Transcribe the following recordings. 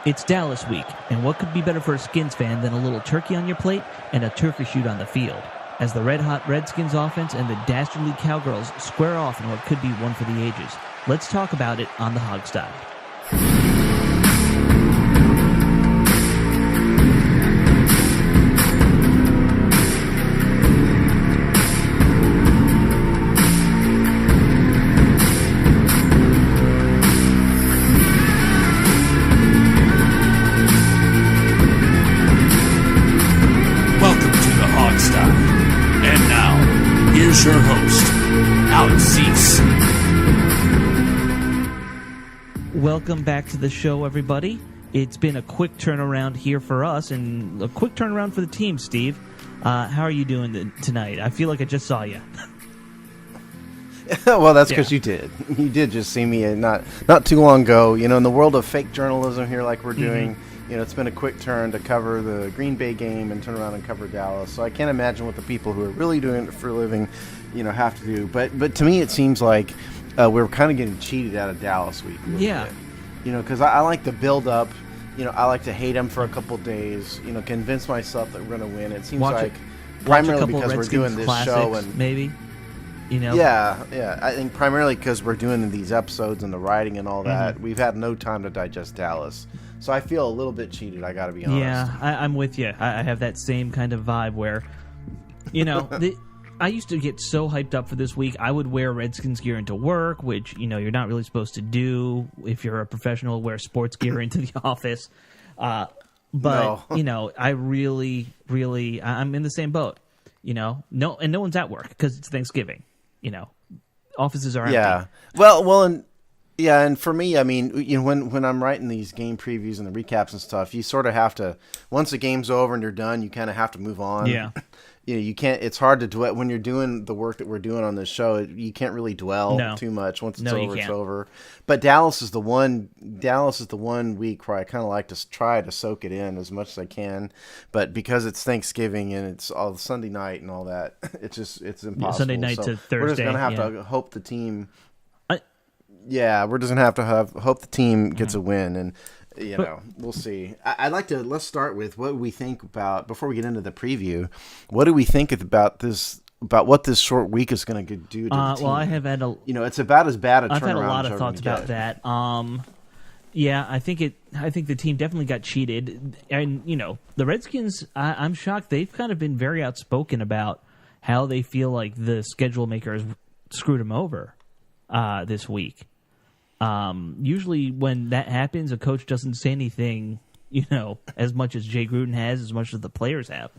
It's Dallas week, and what could be better for a Skins fan than a little turkey on your plate and a turkey shoot on the field? As the red-hot Redskins offense and the dastardly cowgirls square off in what could be one for the ages. Let's talk about it on the Hog Style. Your host, Alex Cease. Welcome back to the show, everybody. It's been a quick turnaround here for us and a quick turnaround for the team, Steve. How are you doing tonight? I feel like I just saw you. Well, that's because you did. You did just see me not too long ago. You know, in the world of fake journalism here like we're doing, you know, it's been a quick turn to cover the Green Bay game and turn around and cover Dallas. So I can't imagine what the people who are really doing it for a living, you know, have to do. But to me, it seems like we're kind of getting cheated out of Dallas week. Yeah. Bit. You know, because I like to build up. You know, I like to hate them for a couple days. You know, convince myself that we're going to win. It seems primarily because we're doing this show and maybe. You know? Yeah. I think primarily because we're doing these episodes and the writing and all that, we've had no time to digest Dallas. So I feel a little bit cheated, I got to be honest. Yeah, I'm with you. I have that same kind of vibe where, you know, I used to get so hyped up for this week. I would wear Redskins gear into work, which, you know, you're not really supposed to do if you're a professional, wear sports gear into the office. But, no. You know, I really, I'm in the same boat, you know. No one's at work because it's Thanksgiving. You know, offices are empty. Yeah. And for me, I mean, you know, when I'm writing these game previews and the recaps and stuff, you sort of have to, once the game's over and you're done, you kind of have to move on. Yeah. You know, you can't. It's hard to dwell when you're doing the work that we're doing on this show. You can't really dwell too much. Once it's over, it's over. But Dallas is the one week where I kind of like to try to soak it in as much as I can. But because it's Thanksgiving and it's all Sunday night and all that, it's impossible. Yeah, Sunday night to Thursday. We're just gonna have to hope the team. We're just gonna have to hope the team gets a win, and you know, we'll see. Let's start with what we think about before we get into the preview. What do we think about this? About what this short week is going to do to the team? Well, I have had it's about as bad a turnaround. I've had a lot of thoughts about that. Yeah, I think the team definitely got cheated, and you know, the Redskins. I'm shocked. They've kind of been very outspoken about how they feel like the schedule makers screwed them over this week. Usually when that happens, a coach doesn't say anything, you know, as much as Jay Gruden has, as much as the players have.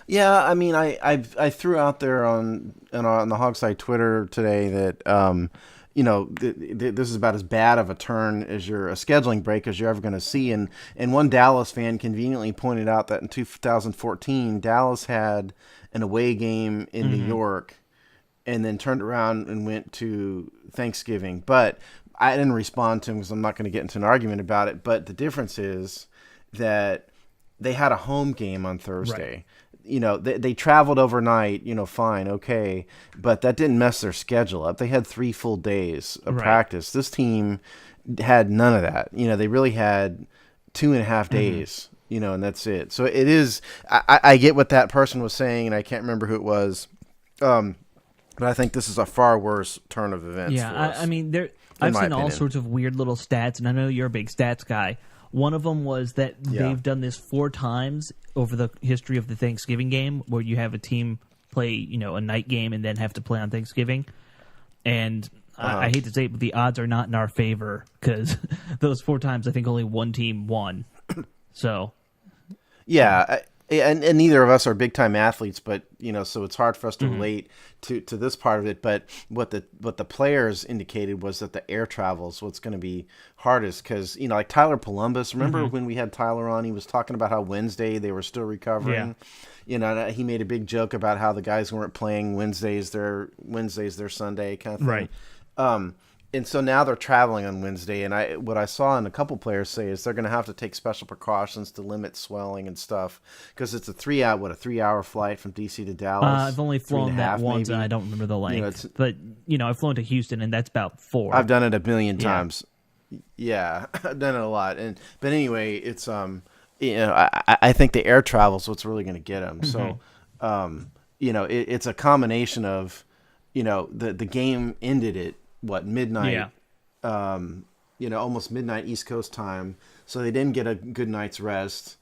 Yeah, I mean, I threw out there on the Hogside Twitter today that you know, this is about as bad of a turn as a scheduling break as you're ever going to see. And one Dallas fan conveniently pointed out that in 2014, Dallas had an away game in New York and then turned around and went to Thanksgiving. But I didn't respond to him because I'm not going to get into an argument about it. But the difference is that they had a home game on Thursday. Right. You know, they traveled overnight, you know, fine, okay. But that didn't mess their schedule up. They had 3 full days of practice. This team had none of that. You know, they really had 2.5 days, you know, and that's it. So it is, I get what that person was saying, and I can't remember who it was. But I think this is a far worse turn of events for us. I mean, I've seen all sorts of weird little stats, and I know you're a big stats guy. One of them was that they've done this 4 times over the history of the Thanksgiving game, where you have a team play, you know, a night game and then have to play on Thanksgiving. And I hate to say it, but the odds are not in our favor because those 4 times, I think only one team won. So, yeah. And neither of us are big time athletes, but you know, so it's hard for us to relate to this part of it. But what the players indicated was that the air travel is what's going to be hardest because, you know, like Tyler Columbus. Remember when we had Tyler on? He was talking about how Wednesday they were still recovering. Yeah. You know, he made a big joke about how the guys weren't playing Wednesdays their Sunday kind of thing. Right. And so now they're traveling on Wednesday, and what I saw in a couple players say is they're going to have to take special precautions to limit swelling and stuff because it's a 3-hour flight from DC to Dallas. I've only flown that once, and I don't remember the length. But you know, I've flown to Houston, and that's about 4. I've done it a million times. Yeah, I've done it a lot. But anyway, it's I think the air travel is what's really going to get him. So, it's a combination of, the game ended at what, midnight, Yeah. almost midnight East Coast time. So they didn't get a good night's rest,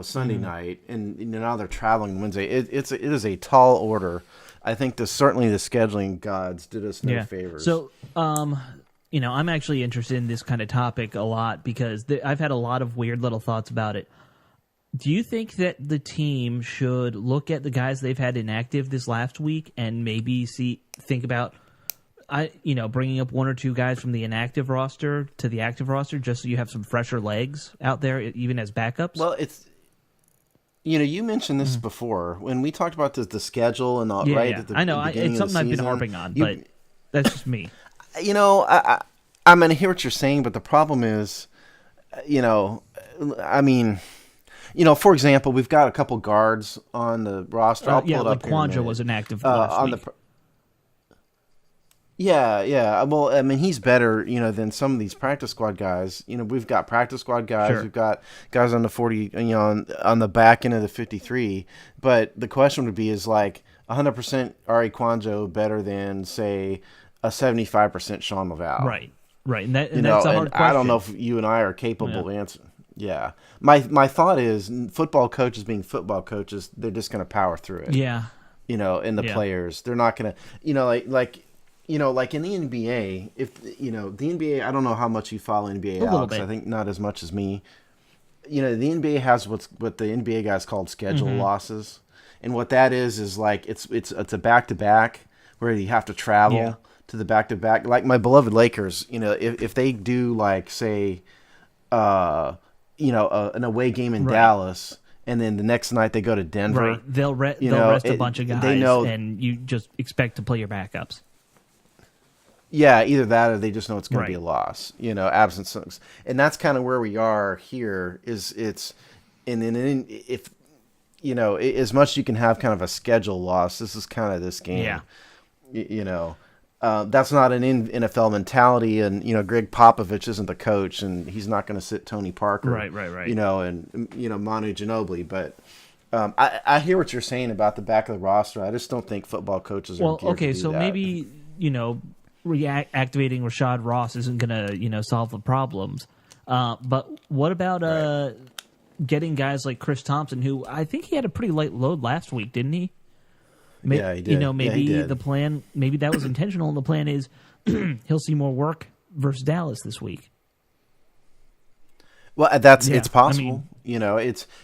Sunday night, and now they're traveling Wednesday. It is a tall order. I think certainly the scheduling gods did us no favors. So, I'm actually interested in this kind of topic a lot because I've had a lot of weird little thoughts about it. Do you think that the team should look at the guys they've had inactive this last week and maybe think about, bringing up one or two guys from the inactive roster to the active roster just so you have some fresher legs out there, even as backups? Well, you mentioned this before when we talked about the schedule and all, yeah, right? Yeah. At the I know. beginning It's of the something I've been season. harping on, but that's just me. I'm going to hear what you're saying, but the problem is, for example, we've got a couple guards on the roster. I'll pull it up. Quandra was inactive last week. Yeah. Well, I mean, he's better, than some of these practice squad guys. We've got practice squad guys. Sure. We've got guys on the 40, on the back end of the 53. But the question would be, is like 100% Ari Kwanjo better than, say, a 75% Sean Laval? Right. And that's a hard question. I don't know if you and I are capable of answering. Yeah. My thought is football coaches being football coaches, they're just going to power through it. Yeah. And the players, they're not going to, like in the NBA, if the NBA, I don't know how much you follow NBA, Alex. I think not as much as me. The NBA has what the NBA guys called schedule losses, and what that is like it's a back to back where you have to travel to the back to back. Like my beloved Lakers, if they do like say, an away game in Dallas. And then the next night they go to Denver. Right. They'll rest a bunch of guys, and you just expect to play your backups. Yeah, either that or they just know it's going to be a loss. Absence sucks, and that's kind of where we are here. If as much as you can have kind of a schedule loss, this is kind of this game. Yeah. That's not an NFL mentality, and Greg Popovich isn't the coach, and he's not going to sit Tony Parker. Right. And Manu Ginobili, but. I hear what you're saying about the back of the roster. I just don't think football coaches are geared to do so that. maybe reactivating Rashad Ross isn't going to solve the problems. But what about getting guys like Chris Thompson, who I think he had a pretty light load last week, didn't he? Yeah, he did. Maybe he did. the plan, maybe that was intentional, and the plan is he'll see more work versus Dallas this week. Well, it's possible.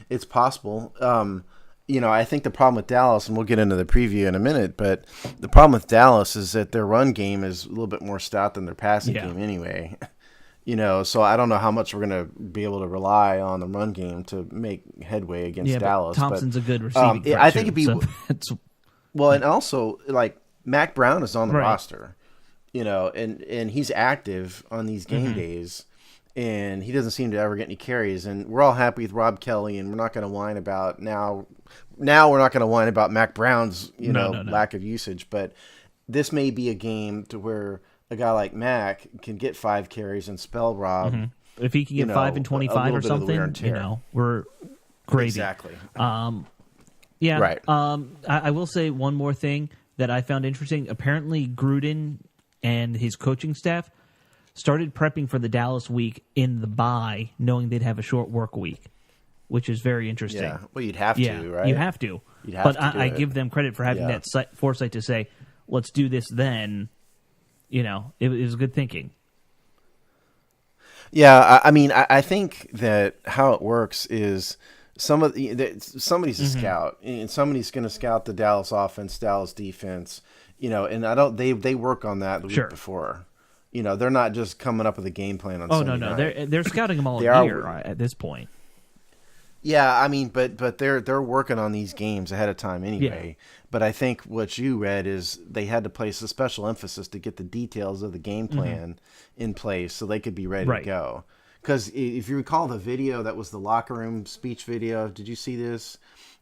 It's possible. I think the problem with Dallas, and we'll get into the preview in a minute, but the problem with Dallas is that their run game is a little bit more stout than their passing game anyway. So I don't know how much we're going to be able to rely on the run game to make headway against Dallas. But Thompson's a good receiving threat, I think it'd be so well, and also like Mac Brown is on the roster, and he's active on these game days. And he doesn't seem to ever get any carries. And we're all happy with Rob Kelly, and we're not going to whine about now we're not going to whine about Mac Brown's lack of usage. But this may be a game to where a guy like Mac can get 5 carries and spell Rob. If he can get 5 and 25 or something, we're gravy. Exactly. Right. I will say one more thing that I found interesting. Apparently, Gruden and his coaching staff started prepping for the Dallas week in the bye, knowing they'd have a short work week, which is very interesting. Yeah, well, you'd have to, right? You have to. But I give them credit for having that foresight to say, let's do this then. It was good thinking. Yeah, I think that how it works is somebody's a scout, and somebody's going to scout the Dallas offense, Dallas defense, and they work on that the week before. They're not just coming up with a game plan on Sunday night. They're scouting them all year at this point. Yeah, but they're working on these games ahead of time anyway. Yeah. But I think what you read is they had to place a special emphasis to get the details of the game plan in place so they could be ready to go. Because if you recall the video, that was the locker room speech video. Did you see this?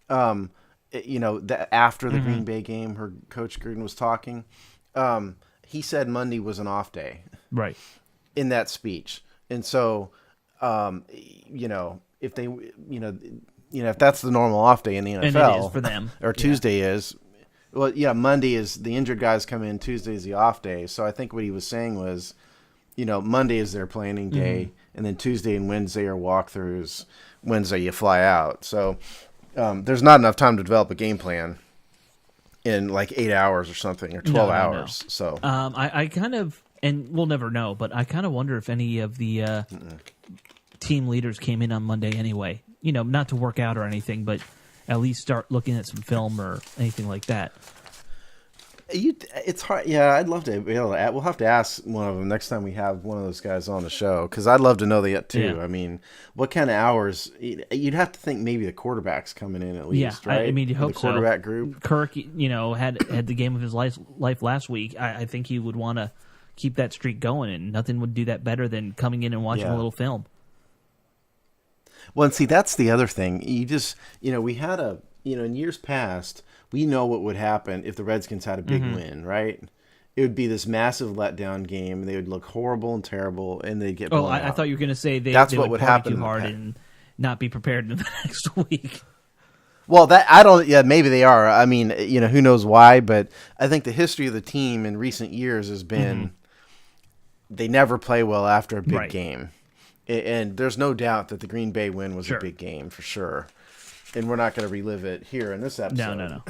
After the Green Bay game, her coach Gruden was talking. He said Monday was an off day. Right. In that speech. And so, if they, if that's the normal off day in the NFL, and it is for them, or Tuesday is, well, yeah, Monday is the injured guys come in, Tuesday is the off day. So I think what he was saying was, Monday is their planning day, and then Tuesday and Wednesday are walkthroughs. Wednesday you fly out. So there's not enough time to develop a game plan in like 8 hours or something, or 12 hours. So I kind of, and we'll never know, but I kind of wonder if any of the team leaders came in on Monday anyway. Not to work out or anything, but at least start looking at some film or anything like that. It's hard. Yeah, I'd love to be able to. We'll have to ask one of them next time we have one of those guys on the show, because I'd love to know that too. Yeah. I mean, what kind of hours? You'd have to think maybe the quarterback's coming in at least, right? I mean, you hope the quarterback so. Group. Kirk, had the game of his life last week. I think he would want to keep that streak going, and nothing would do that better than coming in and watching a little film. Well, and see, that's the other thing. You just, we had in years past, we know what would happen if the Redskins had a big win, right? It would be this massive letdown game. They would look horrible and terrible, and they'd get blown out. I thought you were going to say that's they what would happen too hard and not be prepared in the next week. Well, maybe they are. I mean, who knows why, but I think the history of the team in recent years has been they never play well after a big game. And there's no doubt that the Green Bay win was a big game for sure. And we're not going to relive it here in this episode. No.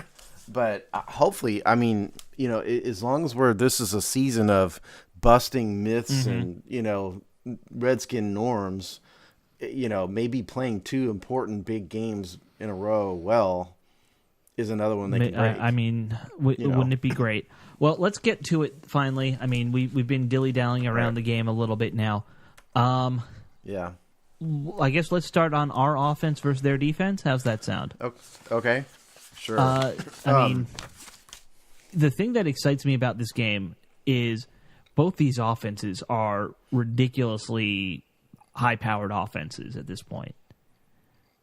But hopefully, I mean, as long as this is a season of busting myths and, Redskin norms, maybe playing 2 important big games in a row is another one they can break. I mean, wouldn't it be great? Well, let's get to it finally. I mean, we've been dilly-dallying around the game a little bit now. Yeah. I guess let's start on our offense versus their defense. How's that sound? Okay. Sure. I mean, the thing that excites me about this game is both these offenses are ridiculously high-powered offenses at this point.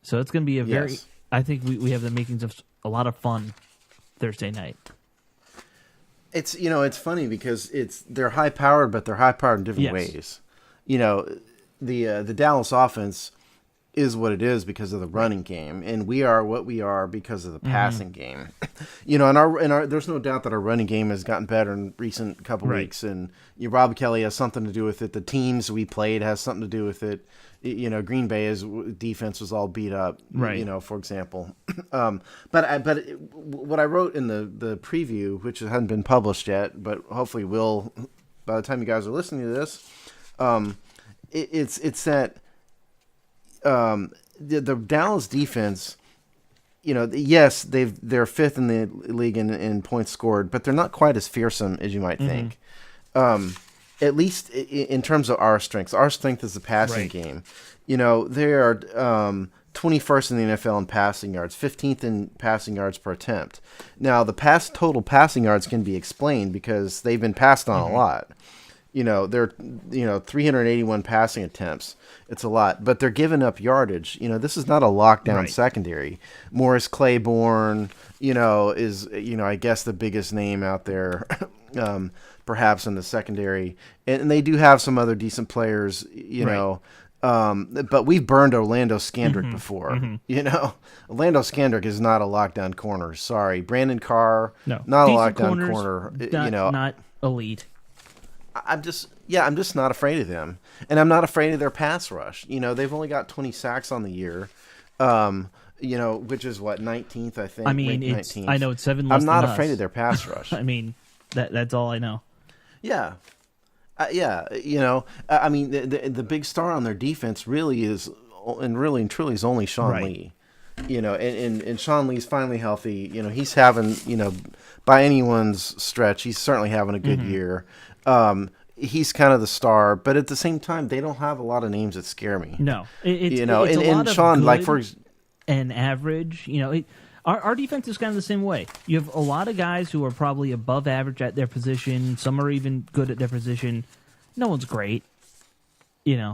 So it's going to be a very... I think we have the makings of a lot of fun Thursday night. It's it's funny because they're high-powered, but they're high-powered in different ways. The Dallas offense is what it is because of the running game, and we are what we are because of the passing game. And our there's no doubt that our running game has gotten better in recent couple weeks, and Rob Kelly has something to do with it. The teams we played has something to do with it. Green Bay's defense was all beat up, for example. But what I wrote in the preview, which hasn't been published yet, but hopefully will by the time you guys are listening to this, it's that the Dallas defense, yes, they're 5th in the league in points scored, but they're not quite as fearsome as you might think. At least in terms of our strengths. Our strength is the passing game. They are 21st in the NFL in passing yards, 15th in passing yards per attempt. Now, the total passing yards can be explained because they've been passed on a lot. They're 381 passing attempts. It's a lot, but they're giving up yardage. This is not a lockdown secondary. Morris Claiborne, is I guess the biggest name out there, perhaps in the secondary, and they do have some other decent players. But we've burned Orlando Skandrick before. Orlando Skandrick is not a lockdown corner. Sorry, Brandon Carr, not a lockdown corner. Not elite. I'm just not afraid of them, and I'm not afraid of their pass rush. They've only got 20 sacks on the year, which is what 19th, I think. I mean, 19th. I know it's 7 less I'm not than afraid us. of their pass rush. I mean, that's all I know. Yeah, I mean, the big star on their defense really is, and really and truly is only Sean Lee. And Sean Lee's finally healthy. He's having, by anyone's stretch, he's certainly having a good year. He's kind of the star, but at the same time, they don't have a lot of names that scare me. No, it's and a lot Sean, of like good and average. Our defense is kind of the same way. You have a lot of guys who are probably above average at their position. Some are even good at their position. No one's great. Well,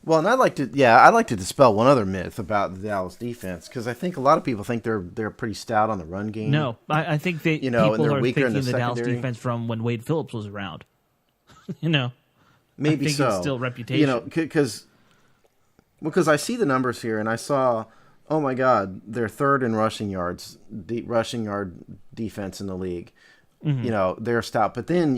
and I'd like to dispel one other myth about the Dallas defense, because I think a lot of people think they're pretty stout on the run game. No, I think people and they're are weaker thinking in the Dallas secondary. defense from when Wade Phillips was around. No, Maybe I think so. it's still reputation. You know, because I see the numbers here, and I saw, oh my God, they're third in rushing yards, rushing yard defense in the league. Mm-hmm. You know, they're stout. But then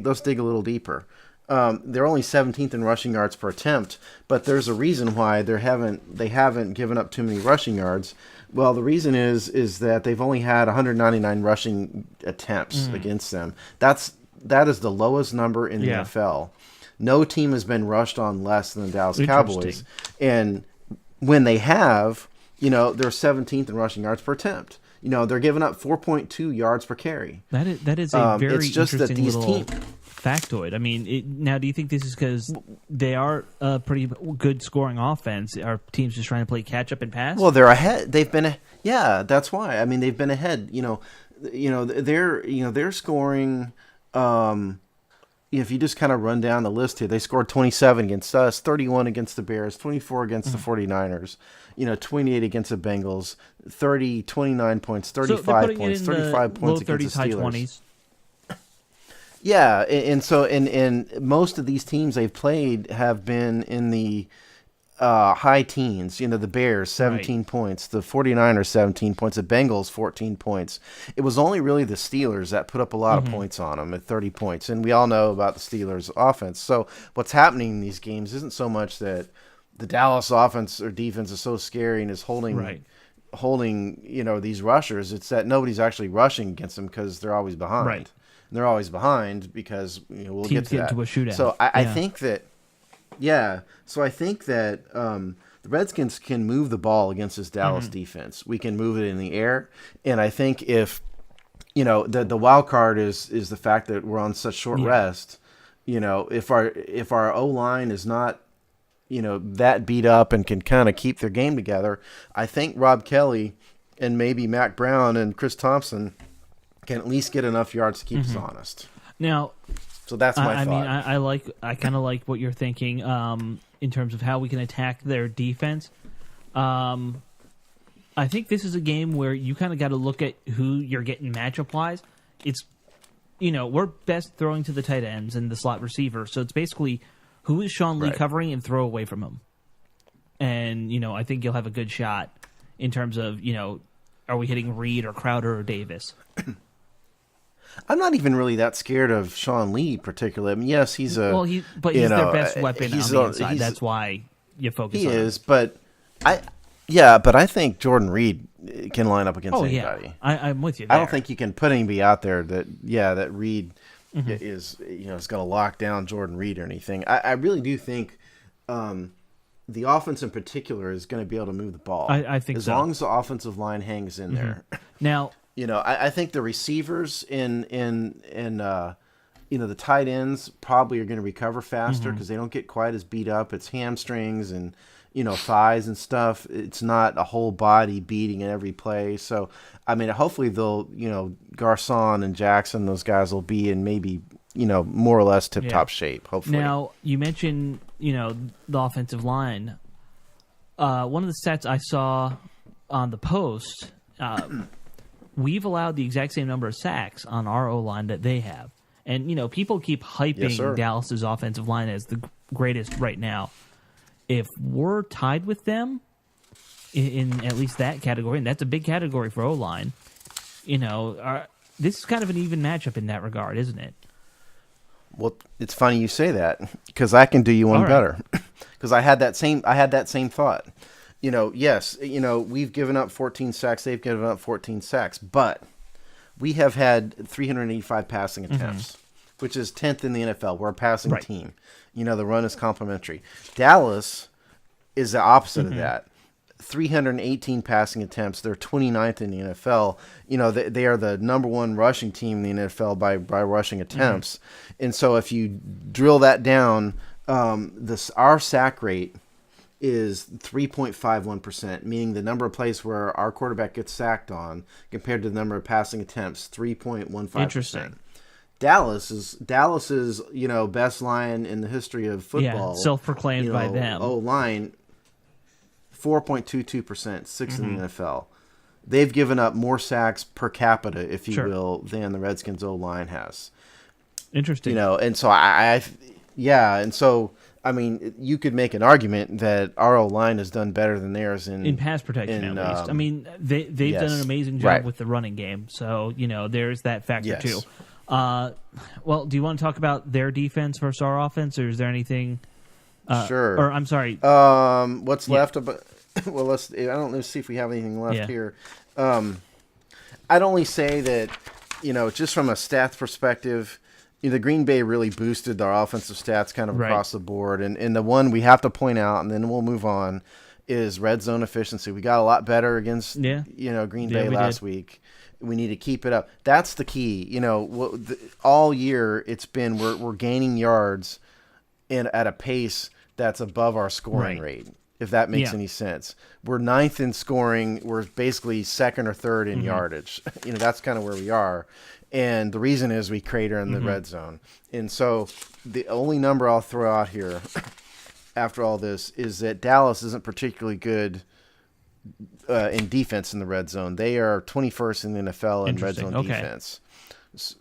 let's dig a little deeper. They're only 17th in rushing yards per attempt, but there's a reason why they haven't given up too many rushing yards. Well, the reason is that they've only had 199 rushing attempts against them. That is the lowest number in the NFL. No team has been rushed on less than the Dallas Cowboys, and when they have, you know, they're 17th in rushing yards per attempt. You know, they're giving up 4.2 yards per carry. That is a very it's just interesting that these little teams. Factoid. I mean, now do you think this is because they are a pretty good scoring offense? Are teams just trying to play catch up and pass? Well, they're ahead. They've been, that's why. I mean, they've been ahead. They're scoring. If you just kind of run down the list here, they scored 27 against us, 31 against the Bears, 24 against the 49ers, 28 against the Bengals, 29 points, 35 points, 35 points against the Steelers. High 20s. Yeah, and most of these teams they've played have been in the high teens. You know, the Bears, 17 points, the 49ers, 17 points, the Bengals, 14 points. It was only really the Steelers that put up a lot of points on them at 30 points, and we all know about the Steelers' offense. So what's happening in these games isn't so much that the Dallas offense or defense is so scary and is holding these rushers. It's that nobody's actually rushing against them because they're always behind. Right. And they're always behind because we'll Teams get to that. Into a shootout. So I think that, the Redskins can move the ball against this Dallas defense. We can move it in the air, and I think if the wild card is the fact that we're on such short rest. You know, if our O-line is not that beat up and can kind of keep their game together, I think Rob Kelly and maybe Mac Brown and Chris Thompson can at least get enough yards to keep us honest. Now, so that's my thought. I mean, I kind of like what you're thinking in terms of how we can attack their defense. I think this is a game where you kind of got to look at who you're getting matchup wise. It's we're best throwing to the tight ends and the slot receiver, so it's basically who is Sean Lee covering and throw away from him. And I think you'll have a good shot in terms of are we hitting Reed or Crowder or Davis? I'm not even really that scared of Sean Lee particularly. I mean, yes, he's a he's their best weapon on the inside. That's why you focus on him. He is, but I think Jordan Reed can line up against anybody. Yeah. I'm with you there. I don't think you can put anybody out there that Reed is is going to lock down Jordan Reed or anything. I really do think the offense in particular is going to be able to move the ball. I think as long as the offensive line hangs in there. Now, I think the receivers in the tight ends probably are going to recover faster because they don't get quite as beat up. It's hamstrings and thighs and stuff. It's not a whole body beating in every play. So I mean, hopefully they'll Garcon and Jackson, those guys will be in maybe more or less tip top shape. Hopefully. Now you mentioned the offensive line. One of the stats I saw on the post. We've allowed the exact same number of sacks on our O-line that they have. And, people keep hyping Dallas's offensive line as the greatest right now. If we're tied with them in at least that category, and that's a big category for O-line, this is kind of an even matchup in that regard, isn't it? Well, it's funny you say that because I can do you one better because I had that same thought. Yes, we've given up 14 sacks. They've given up 14 sacks, but we have had 385 passing attempts, which is 10th in the NFL. We're a passing team. The run is complementary. Dallas is the opposite of that. 318 passing attempts. They're 29th in the NFL. They are the number one rushing team in the NFL by rushing attempts. And so if you drill that down, our sack rate is 3.51%, meaning the number of plays where our quarterback gets sacked on compared to the number of passing attempts, 3.15%. Interesting. Dallas is best line in the history of football. Yeah, self-proclaimed by them. O-line, 4.22%, sixth in the NFL. They've given up more sacks per capita, if you will, than the Redskins O-line has. Interesting. And so I Yeah, and so I mean, you could make an argument that our O-line has done better than theirs in pass protection, at least. I mean, they've yes. done an amazing job Right. with the running game, so there's that factor Yes. too. Well, do you want to talk about their defense versus our offense, or is there anything? Sure. Or I'm sorry. What's left of? Well, let's see if we have anything left here. I'd only say that just from a stats perspective, the Green Bay really boosted our offensive stats kind of across the board, and the one we have to point out, and then we'll move on, is red zone efficiency. We got a lot better against Green Bay last week. We need to keep it up. That's the key. All year it's been we're gaining yards at a pace that's above our scoring rate, if that makes any sense. We're 9th in scoring. We're basically 2nd or 3rd in yardage. That's kind of where we are. And the reason is we crater in the red zone. And so the only number I'll throw out here after all this is that Dallas isn't particularly good in defense in the red zone. They are 21st in the NFL in red zone defense.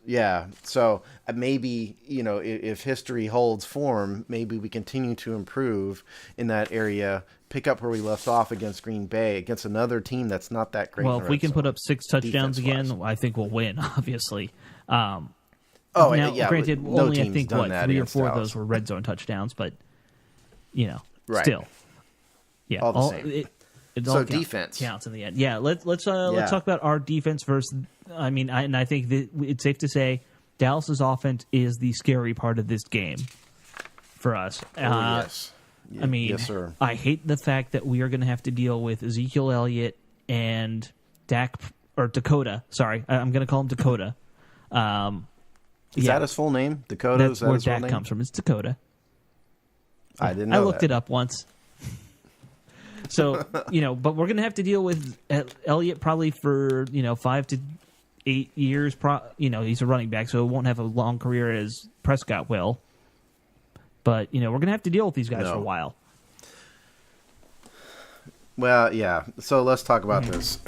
Yeah, so maybe if history holds form, maybe we continue to improve in that area, pick up where we left off against Green Bay, against another team that's not that great. Well, if we can put up 6 touchdowns again, I think we'll win. Obviously. Granted, no only I team's think done that 3 or 4 of Dallas. those were red zone touchdowns, but still, all the same. It So all defense counts in the end. Yeah, let's talk about our defense versus. I mean, I think that it's safe to say Dallas's offense is the scary part of this game for us. Yes. I mean, yes, sir. I hate the fact that we are going to have to deal with Ezekiel Elliott and Dakota. Sorry, I'm going to call him Dakota. Is that his full name? Dakota? That's where Dak comes from. It's Dakota. I didn't know I looked it up once. So, but we're going to have to deal with Elliott probably for, 5 to 8 years. He's a running back, so he won't have a long career as Prescott will. But, we're going to have to deal with these guys for a while. Well, yeah. So let's talk about this.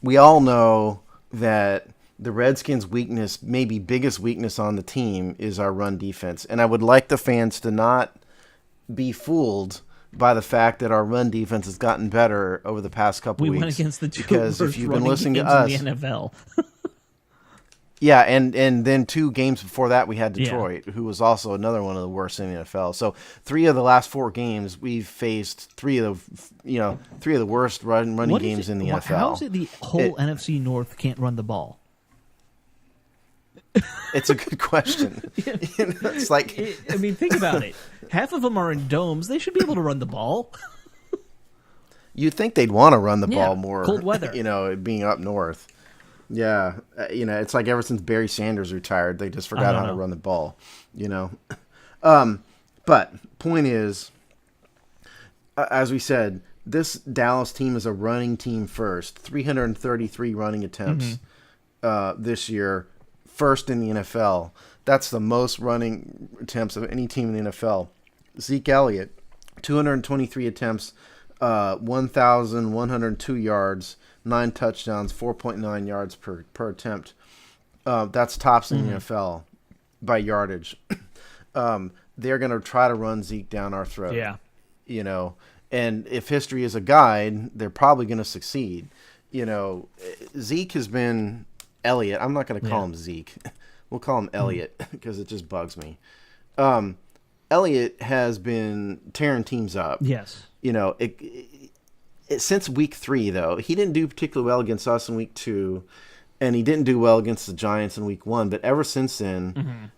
We all know that the Redskins' weakness, maybe biggest weakness on the team, is our run defense. And I would like the fans to not be fooled by the fact that our run defense has gotten better over the past couple weeks. We went against the two because worst if you've been running listening games to us, in the NFL. yeah, and then 2 games before that we had Detroit, who was also another one of the worst in the NFL. So 3 of the last 4 games we've faced 3 of the worst running games in the NFL. How is it the whole NFC North can't run the ball? It's a good question. It's like, I mean, think about it. Half of them are in domes. They should be able to run the ball. you'd think they'd want to run the ball more. Cold weather. Being up north. Yeah, it's like ever since Barry Sanders retired, they just forgot how to run the ball. But point is, as we said, this Dallas team is a running team first. 333 running attempts this year. First in the NFL. That's the most running attempts of any team in the NFL. Zeke Elliott, 223 attempts, 1,102 yards, 9 touchdowns, 4.9 yards per attempt. That's tops in the NFL by yardage. They're going to try to run Zeke down our throat. Yeah. And if history is a guide, they're probably going to succeed. Zeke has been Elliott. I'm not going to call him Zeke. We'll call him Elliott because it just bugs me. Elliott has been tearing teams up. Yes. Since week 3, though, he didn't do particularly well against us in week 2, and he didn't do well against the Giants in week 1. But ever since then,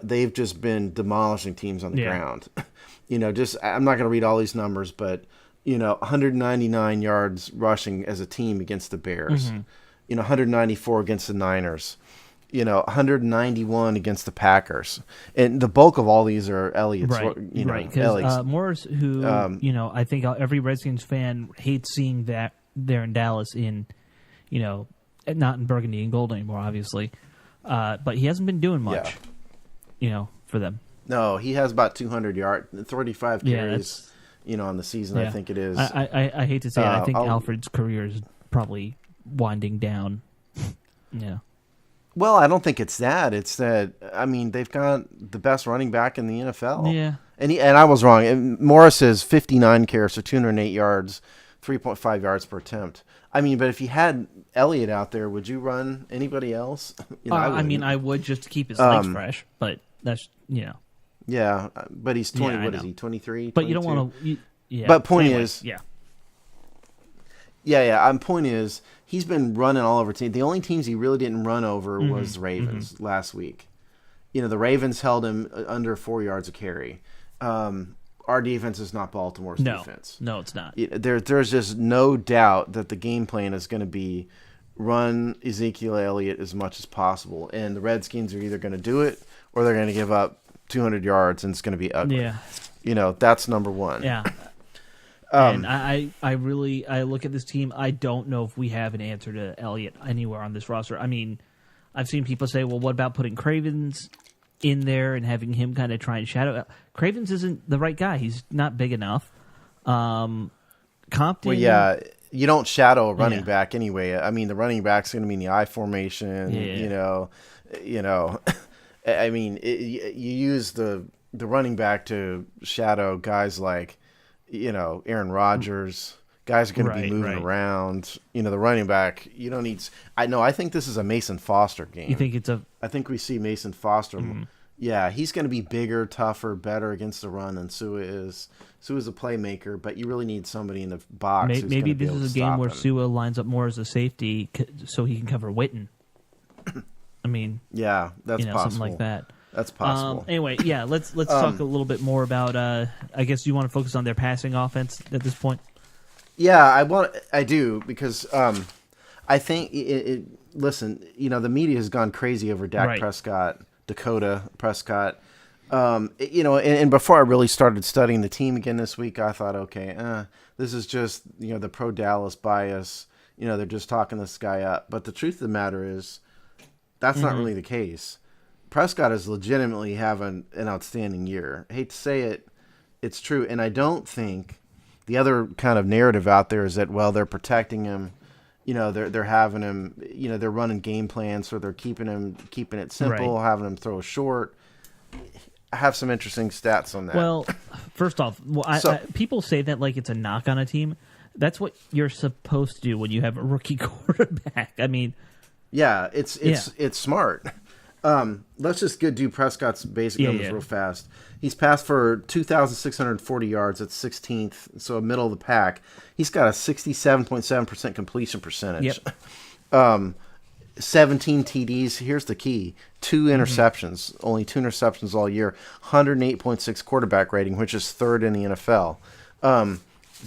they've just been demolishing teams on the ground. I'm not going to read all these numbers, but 199 yards rushing as a team against the Bears. 194 against the Niners. 191 against the Packers, and the bulk of all these are Elliott's. Right. Because Morris, who I think every Redskins fan hates seeing that there in Dallas in, not in burgundy and gold anymore, obviously, but he hasn't been doing much, for them. No, he has about 200 yards, 35 carries, on the season. I think it is. I hate to say it. I think Alfred's career is probably winding down. Yeah. Well, I don't think it's that. It's that, I mean, they've got the best running back in the NFL. Yeah. And I was wrong. And Morris is 59 carries for 208 yards, 3.5 yards per attempt. I mean, but if you had Elliott out there, would you run anybody else? I would just to keep his legs fresh, but that's, Yeah, but he's 20. Yeah, what is he, 23? But you don't want to. Yeah. But point Anyway, is, yeah. Yeah. Point is, he's been running all over teams. The only teams he really didn't run over was the Ravens last week. The Ravens held him under 4 yards a carry. Our defense is not Baltimore's defense. No, it's not. There's just no doubt that the game plan is going to be run Ezekiel Elliott as much as possible, and the Redskins are either going to do it or they're going to give up 200 yards, and it's going to be ugly. Yeah. That's number one. Yeah. And I look at this team. I don't know if we have an answer to Elliott anywhere on this roster. I mean, I've seen people say, well, what about putting Cravens in there and having him kind of try and shadow? Cravens isn't the right guy. He's not big enough. Compton. Well, yeah, you don't shadow a running back anyway. I mean, the running back's going to be in the I formation. Yeah. I mean, you use the running back to shadow guys like, Aaron Rodgers. Guys are going to be moving around. The running back, you don't need. I think this is a Mason Foster game. You think it's a? I think we see Mason Foster. Yeah, he's going to be bigger, tougher, better against the run than Sua is. Sua's a playmaker, but you really need somebody in the box. Maybe this is a game where him. Sua lines up more as a safety so he can cover Witten. I mean, yeah, that's possible. Something like that. That's possible. Anyway, yeah, let's talk a little bit more about. I guess you want to focus on their passing offense at this point. Yeah, I do because I think listen, the media has gone crazy over Dak Prescott, Dakota Prescott. And before I really started studying the team again this week, I thought, okay, this is just the pro Dallas bias. They're just talking this guy up. But the truth of the matter is, that's not really the case. Prescott is legitimately having an outstanding year. I hate to say it, it's true, and I don't think. The other kind of narrative out there is that, well, they're protecting him, they're having him, they're running game plans, so they're keeping it simple, having him throw short. I have some interesting stats on that. Well, first off, people say that like it's a knock on a team. That's what you're supposed to do when you have a rookie quarterback. I mean, yeah, it's smart. Let's just do Prescott's basic numbers real fast. He's passed for 2,640 yards. That's 16th, so middle of the pack. He's got a 67.7% completion percentage. Yep. 17 TDs. Here's the key: 2 interceptions. Only 2 interceptions all year. 108.6 quarterback rating, which is third in the NFL.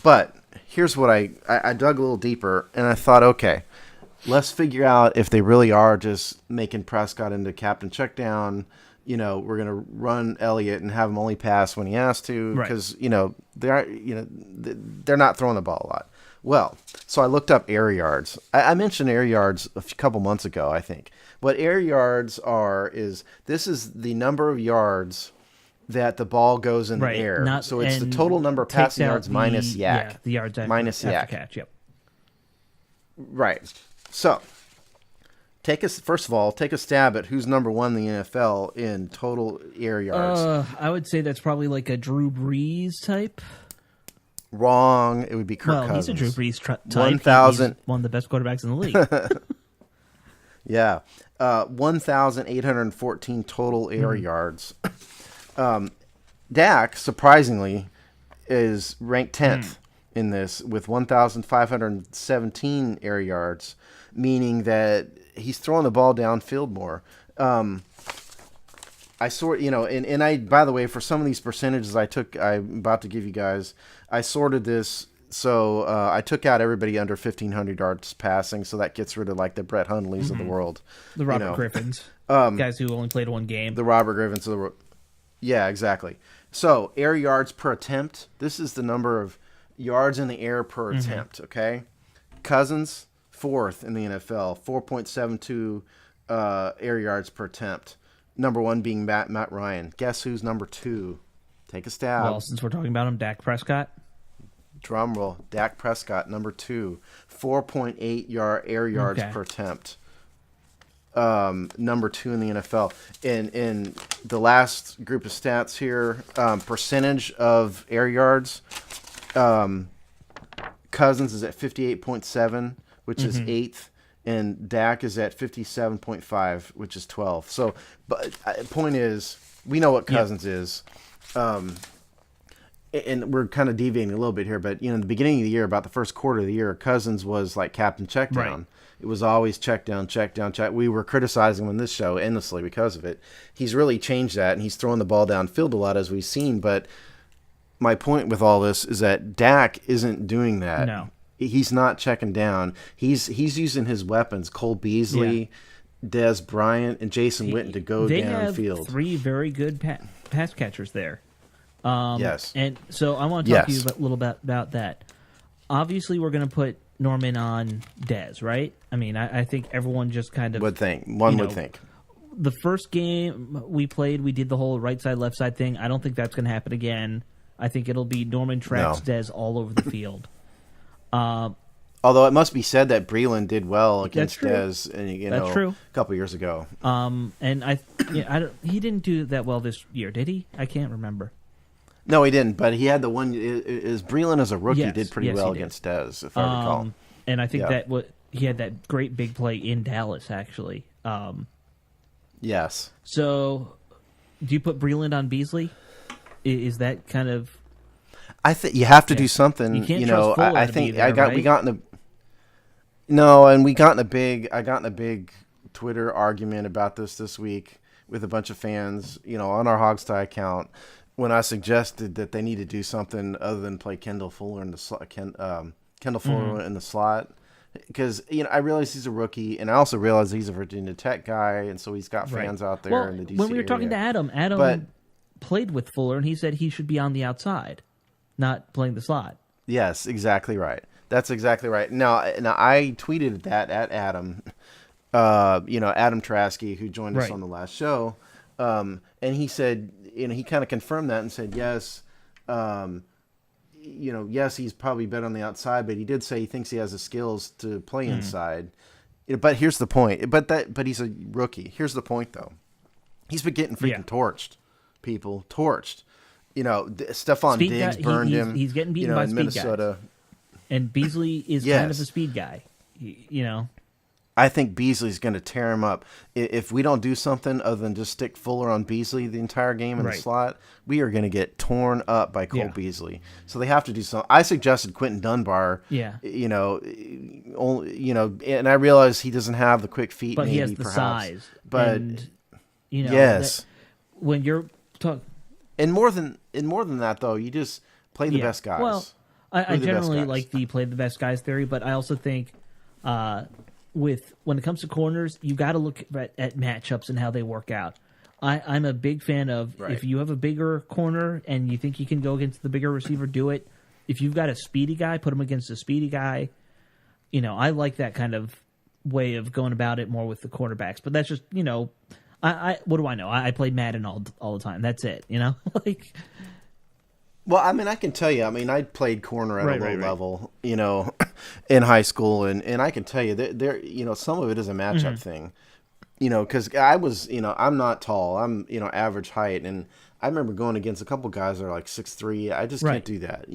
But here's what I dug a little deeper, and I thought, okay, let's figure out if they really are just making Prescott into captain checkdown. We're going to run Elliott and have him only pass when he has to because, they're not throwing the ball a lot. Well, so I looked up air yards. I mentioned air yards a couple months ago, I think. What air yards is the number of yards that the ball goes in the air. So it's the total number of passing yards minus yak. Yeah, the yards after, minus yak. Catch, yep. Right. So, first of all, take a stab at who's number one in the NFL in total air yards. I would say that's probably like a Drew Brees type. Wrong. It would be Kirk Cousins. He's a Drew Brees type. 1,000. He's one of the best quarterbacks in the league. Yeah. 1,814 total air yards. Dak, surprisingly, is ranked 10th in this with 1,517 air yards, meaning that he's throwing the ball downfield more. I sort, and I, by the way, for some of these percentages I'm about to give you guys, I sorted this. So I took out everybody under 1,500 yards passing, so that gets rid of like the Brett Hundleys of the world, the Robert Griffins, guys who only played one game. The Robert Griffins of the world. Yeah, exactly. So air yards per attempt. This is the number of yards in the air per attempt. Okay, Cousins 4th in the NFL, 4.72 air yards per attempt. Number 1 being Matt Ryan. Guess who's number 2? Take a stab. Well, since we're talking about him, Dak Prescott. Drum roll. Dak Prescott, number 2. 4.8 air yards per attempt. number 2 in the NFL. In the last group of stats here, percentage of air yards, Cousins is at 58.7, which is 8th, and Dak is at 57.5, which is 12th. So, but point is, we know what Cousins is. And we're kind of deviating a little bit here, but in the beginning of the year, about the first quarter of the year, Cousins was like Captain Checkdown. Right. It was always check down, check down, check. We were criticizing him on this show endlessly because of it. He's really changed that, and he's throwing the ball downfield a lot, as we've seen. But my point with all this is that Dak isn't doing that. No. He's not checking down. He's using his weapons, Cole Beasley, Dez Bryant, and Jason Witten to go downfield. They have 3 very good pass catchers there. Yes. And so I want to talk to you a little bit about that. Obviously, we're going to put Norman on Dez, right? I mean, I think everyone just kind of... would think. One would think. The first game we played, we did the whole right side, left side thing. I don't think that's going to happen again. I think it'll be Norman tracks Dez all over the field. Although it must be said that Breland did well against Dez, that's true. A couple years ago. And he didn't do that well this year, did he? I can't remember. No, he didn't. But he had the one. Is Breland as a rookie did pretty well did. against Dez, if I recall. And I think he had that great big play in Dallas, actually. Yes. So, do you put Breland on Beasley? Is that kind of? I think you have to do something. You can't trust Fuller I think to be there, we got in a big Twitter argument about this week with a bunch of fans, on our Hogstie account, when I suggested that they need to do something other than play Kendall Fuller in the slot, in the slot, because I realize he's a rookie, and I also realize he's a Virginia Tech guy, and so he's got fans out there in the DC when we were talking to Adam played with Fuller, and he said he should be on the outside, not playing the slot. Yes, exactly right. That's exactly right. Now I tweeted that at Adam, Adam Trasky, who joined us on the last show, and he said, he kind of confirmed that and said, yes, yes, he's probably better on the outside, but he did say he thinks he has the skills to play inside. But here's the point. But he's a rookie. Here's the point, though. He's been getting freaking torched. People torched. Stephon Diggs burned him. He's getting beaten by in speed Minnesota. Guys. And Beasley is kind of a speed guy. I think Beasley's going to tear him up. If we don't do something other than just stick Fuller on Beasley the entire game in the slot, we are going to get torn up by Cole Beasley. So they have to do something. I suggested Quentin Dunbar. And I realize he doesn't have the quick feet, but maybe, he has the size. But when you're talking, and more than that, though, you just play the best guys. Well, I generally like the play the best guys theory, but I also think when it comes to corners, you got to look at matchups and how they work out. I'm a big fan of if you have a bigger corner and you think you can go against the bigger receiver, do it. If you've got a speedy guy, put him against a speedy guy. I like that kind of way of going about it more with the quarterbacks. But that's just I what do I know? I played Madden all the time. That's it. Well, I mean, I can tell you. I mean, I played corner at a low level, in high school, and I can tell you that there, some of it is a matchup thing, because I was, I'm not tall, I'm, average height, and I remember going against a couple guys that are like 6'3". I just can't do that.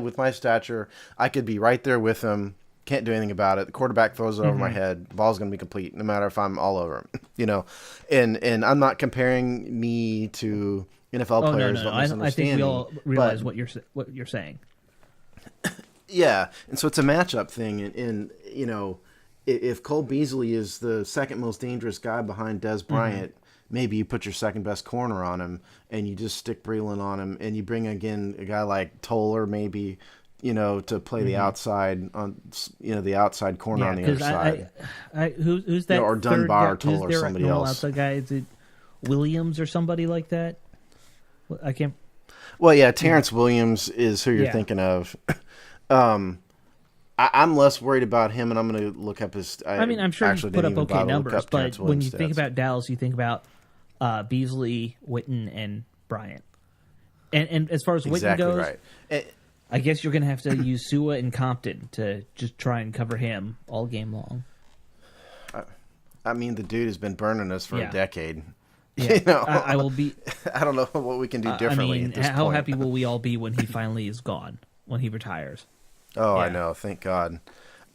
With my stature, I could be right there with him. Can't do anything about it. The quarterback throws it over my head. The ball's going to be complete, no matter if I'm all over him. And I'm not comparing me to NFL players. No. I think we all realize what you're saying. Yeah, and so it's a matchup thing, and if Cole Beasley is the second most dangerous guy behind Dez Bryant, maybe you put your second best corner on him, and you just stick Breland on him, and you bring again a guy like Toller, maybe. To play the outside on, the outside corner on the other side. Who's that? Or Dunbar, Toller, or somebody else. Outside guy, is it Williams or somebody like that? I can't. Well, yeah, Terrence Williams is who you're thinking of. I'm less worried about him, and I'm going to look up his. I'm sure he put up okay numbers, but when you think about Dallas, you think about Beasley, Witten, and Bryant. And as far as Witten goes, right. I guess you're going to have to use Sua and Compton to just try and cover him all game long. I mean, the dude has been burning us for a decade. Yeah. You know, I will be. I don't know what we can do differently. I mean, at this how point. happy will we all be when he finally is gone, when he retires? Oh, Yeah. I know. Thank God.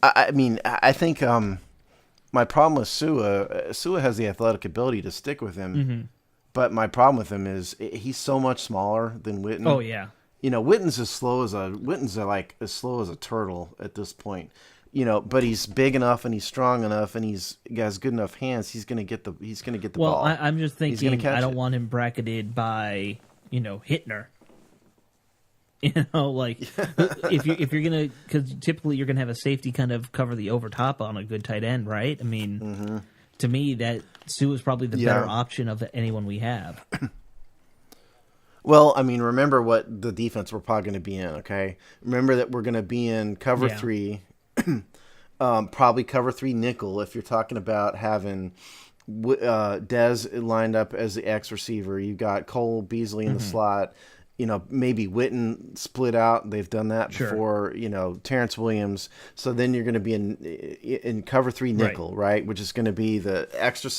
I mean, I think my problem with Sua has the athletic ability to stick with him, Mm-hmm. but my problem with him is he's so much smaller than Witten. Oh yeah. You know, Witten's as slow as a turtle at this point. You know, but he's big enough and he's strong enough and he has good enough hands. He's gonna get the Well, ball. I'm just thinking. I don't it. want him bracketed by Hittner. You know, like if you're gonna, because typically you're gonna have a safety kind of cover the over top on a good tight end, right? I mean, to me that Sue is probably the better option of anyone we have. Well, I mean, remember what the defense we're probably going to be in. Okay, remember that we're going to be in cover 3. Probably cover 3 nickel if you're talking about having Dez lined up as the X receiver. You've got Cole Beasley in the slot. You know, maybe Witten split out. They've done that before. You know, Terrence Williams. So then you're going to be in cover 3 nickel, right? Which is going to be the extra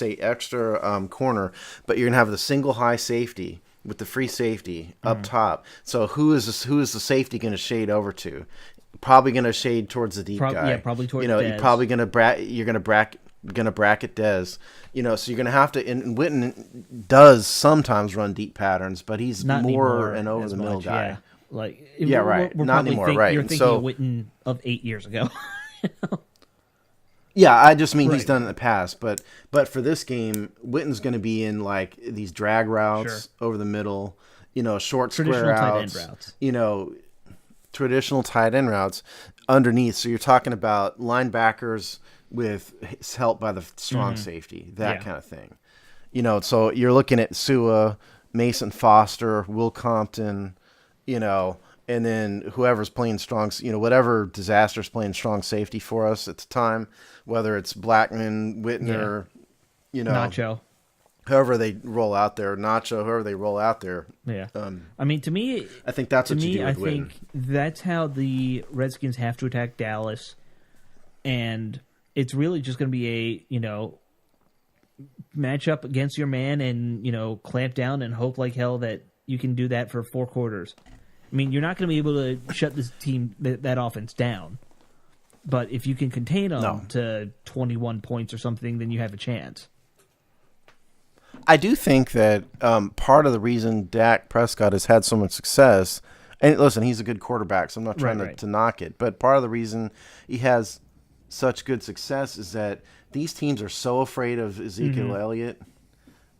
corner. But you're going to have the single high safety with the free safety up top. So who is the safety going to shade over to? Probably going to shade towards the deep guy. Yeah, probably towards Dez. You're probably going to bracket Dez. You know, so you're going to have to. And Witten does sometimes run deep patterns, but he's more an over the middle guy. Yeah. Like right. We're Not anymore. Right. You're thinking of Witten of 8 years ago. Yeah, I just mean he's done it in the past, but for this game, Witten's going to be in like these drag routes over the middle. You know, short square tight end routes. You know. Traditional tight end routes underneath. So you're talking about linebackers with help by the strong safety, that kind of thing. You know, so you're looking at Sua, Mason Foster, Will Compton, you know, and then whoever's playing strong, you know, whatever disaster's playing strong safety for us at the time, whether it's Blackman, Whitner, you know. Nacho. Whoever they roll out there, Nacho, whoever they roll out there. Yeah. I mean, to me... I think that's what you do with Witten. I think that's how the Redskins have to attack Dallas. And it's really just going to be a, match up against your man and, clamp down and hope like hell that you can do that for 4 quarters. I mean, you're not going to be able to shut this team, that offense down. But if you can contain them to 21 points or something, then you have a chance. I do think that part of the reason Dak Prescott has had so much success, and listen, he's a good quarterback, so I'm not trying to knock it, but part of the reason he has such good success is that these teams are so afraid of Ezekiel Elliott.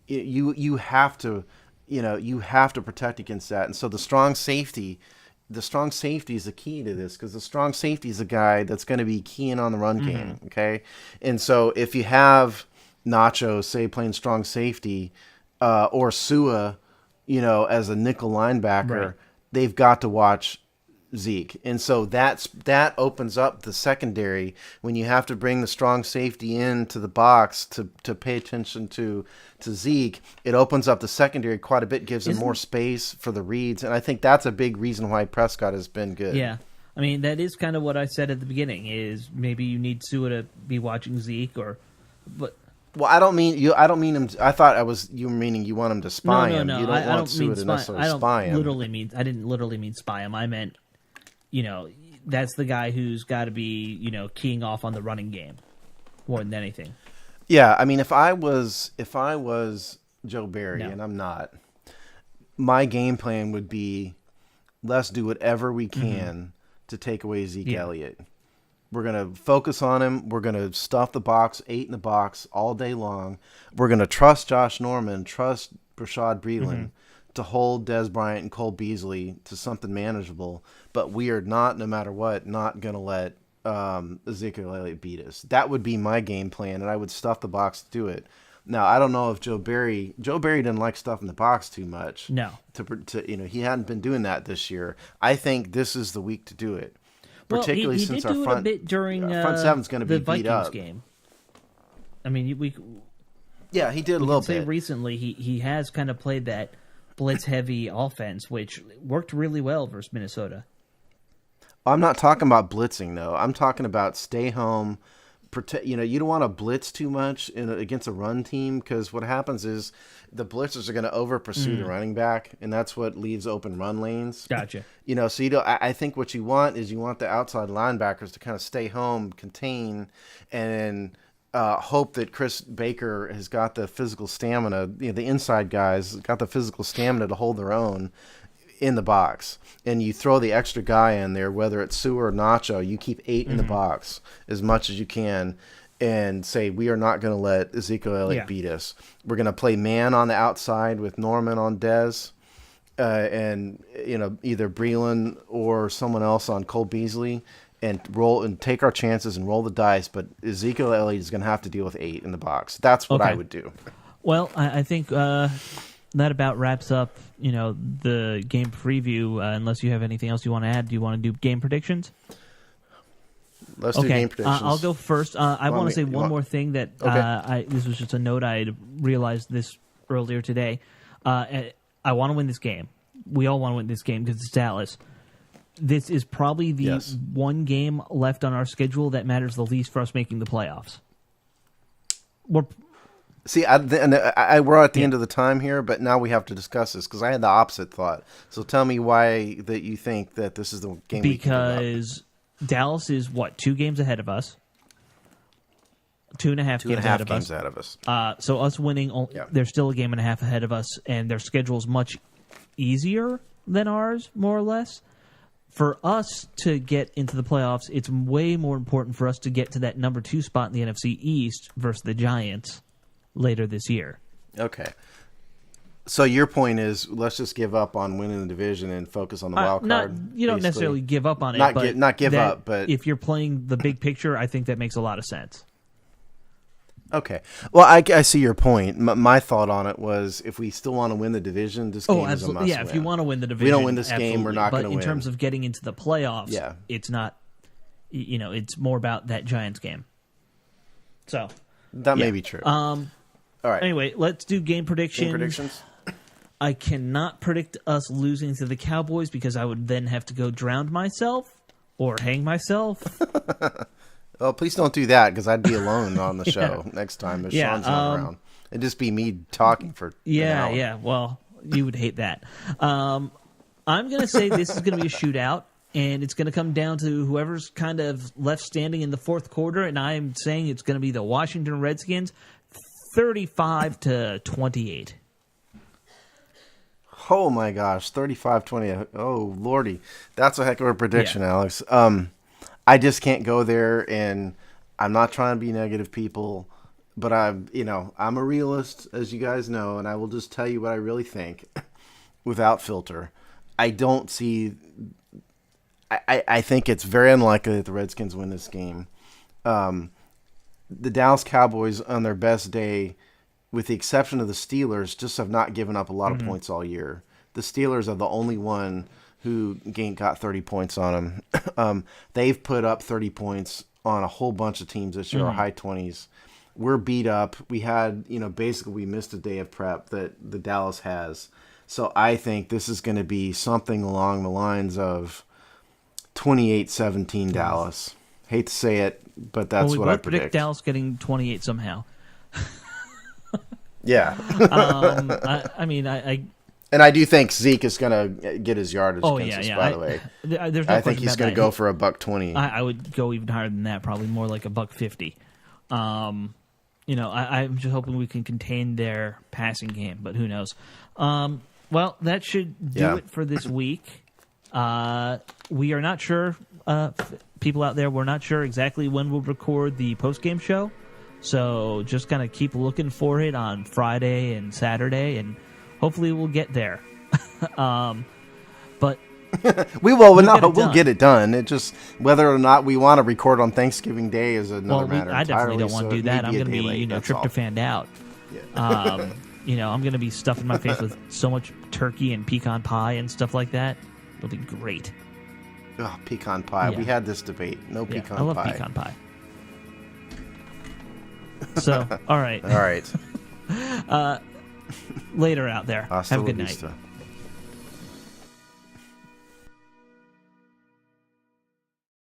You have to, you have to protect against that, and so the strong safety is the key to this, because the strong safety is the guy that's going to be keying on the run game. Okay, and so if you have Nacho, say, playing strong safety, or Sua, as a nickel linebacker, they've got to watch Zeke. And so that opens up the secondary when you have to bring the strong safety into the box to pay attention to Zeke. It opens up the secondary quite a bit, gives him more space for the reads. And I think that's a big reason why Prescott has been good. Yeah. I mean, that is kind of what I said at the beginning, is maybe you need Sua to be watching Zeke, but... Well, I don't mean you. I don't mean him. I thought you were meaning you want him to spy him. No. You don't want Sua to necessarily spy him. I didn't literally mean spy him. I meant, that's the guy who's got to be, keying off on the running game more than anything. Yeah, I mean, if I was Joe Barry, and I'm not, my game plan would be, let's do whatever we can to take away Zeke Elliott. We're going to focus on him. We're going to stuff the box, 8 in the box all day long. We're going to trust Josh Norman, trust Rashad Breeland to hold Dez Bryant and Cole Beasley to something manageable. But we are not, no matter what, not going to let Ezekiel Elliott beat us. That would be my game plan, and I would stuff the box to do it. Now, I don't know if Joe Barry didn't like stuffing the box too much. No. He hadn't been doing that this year. I think this is the week to do it. Particularly he since did our do front, it a bit during front seven's going to be the Vikings beat up. Game. I mean, he did a little bit. Recently, he has kind of played that blitz heavy offense, which worked really well versus Minnesota. I'm not talking about blitzing though. I'm talking about stay home, protect. You don't want to blitz too much against a run team, because what happens is the blitzers are going to over pursue the running back, and that's what leaves open run lanes. Gotcha. So you don't. I think what you want is the outside linebackers to kind of stay home, contain, and hope that Chris Baker has got the physical stamina. The inside guys got the physical stamina to hold their own in the box, and you throw the extra guy in there, whether it's Sue or Nacho. You keep 8 in the box as much as you can, and say, we are not going to let Ezekiel Elliott beat us. We're going to play man on the outside with Norman on Dez, and either Breland or someone else on Cole Beasley, and roll and take our chances and roll the dice. But Ezekiel Elliott is going to have to deal with 8 in the box. That's what I would do. Well, I think that about wraps up, the game preview. Unless you have anything else you want to add, do you want to do game predictions? Let's do game predictions. I'll go first. I want to say one more thing that this was just a note. I had realized this earlier today. I want to win this game. We all want to win this game because it's Dallas. This is probably the one game left on our schedule that matters the least for us making the playoffs. We're at the end of the time here, but now we have to discuss this because I had the opposite thought. So tell me why that you think that this is the game. Because Dallas is 2 games ahead of us, 2.5 games ahead of us. So us winning, they're still a game and a half ahead of us, and their schedule is much easier than ours, more or less. For us to get into the playoffs, it's way more important for us to get to that number 2 spot in the NFC East versus the Giants later this year. Okay. So your point is, let's just give up on winning the division and focus on the wild card. You don't necessarily give up on it. Not give up, but if you're playing the big picture, I think that makes a lot of sense. Okay. Well, I see your point. My thought on it was, if we still want to win the division, this game is a must win. If you want to win the division, we don't win this game, we're not going to win. But in terms of getting into the playoffs, it's not. It's more about that Giants game. So that may be true. All right. Anyway, let's do game predictions. Game predictions. I cannot predict us losing to the Cowboys because I would then have to go drown myself or hang myself. Oh, please don't do that, because I'd be alone on the show next time if Sean's not around. It'd just be me talking for an hour. Yeah. Well, you would hate that. I'm going to say this is going to be a shootout, and it's going to come down to whoever's kind of left standing in the fourth quarter, and I'm saying it's going to be the Washington Redskins, 35-28. Oh, my gosh, 35-28. Oh, Lordy. That's a heck of a prediction, Alex. I just can't go there, and I'm not trying to be negative, people, but I'm a realist, as you guys know, and I will just tell you what I really think without filter. I don't see I think it's very unlikely that the Redskins win this game. The Dallas Cowboys, on their best day, with the exception of the Steelers, just have not given up a lot of points all year. The Steelers are the only one who got 30 points on them. They've put up 30 points on a whole bunch of teams this year, or high 20s. We're beat up. We had, basically we missed a day of prep that the Dallas has. So I think this is going to be something along the lines of 28-17 Dallas. Hate to say it, but that's what I predict. Dallas getting 28 somehow. Yeah. And I do think Zeke is going to get his yardage against us, by the way. There's no I think he's going to go for $120. I would go even higher than that, probably more like $150. I'm just hoping we can contain their passing game, but who knows? Well, that should do it for this week. We are not sure, people out there, we're not sure exactly when we'll record the post-game show. So just kind of keep looking for it on Friday and Saturday, and hopefully we'll get there. But we'll get it done. It just, whether or not we want to record on Thanksgiving Day is another matter. I definitely don't want to do that. I'm going to be tryptophaned out. Yeah. I'm going to be stuffing my face with so much turkey and pecan pie and stuff like that. It'll be great. Oh, pecan pie. Yeah. We had this debate. Pecan pie. I love pecan pie. So, all right. All right. Later out there. Hasta Have a good vista. night.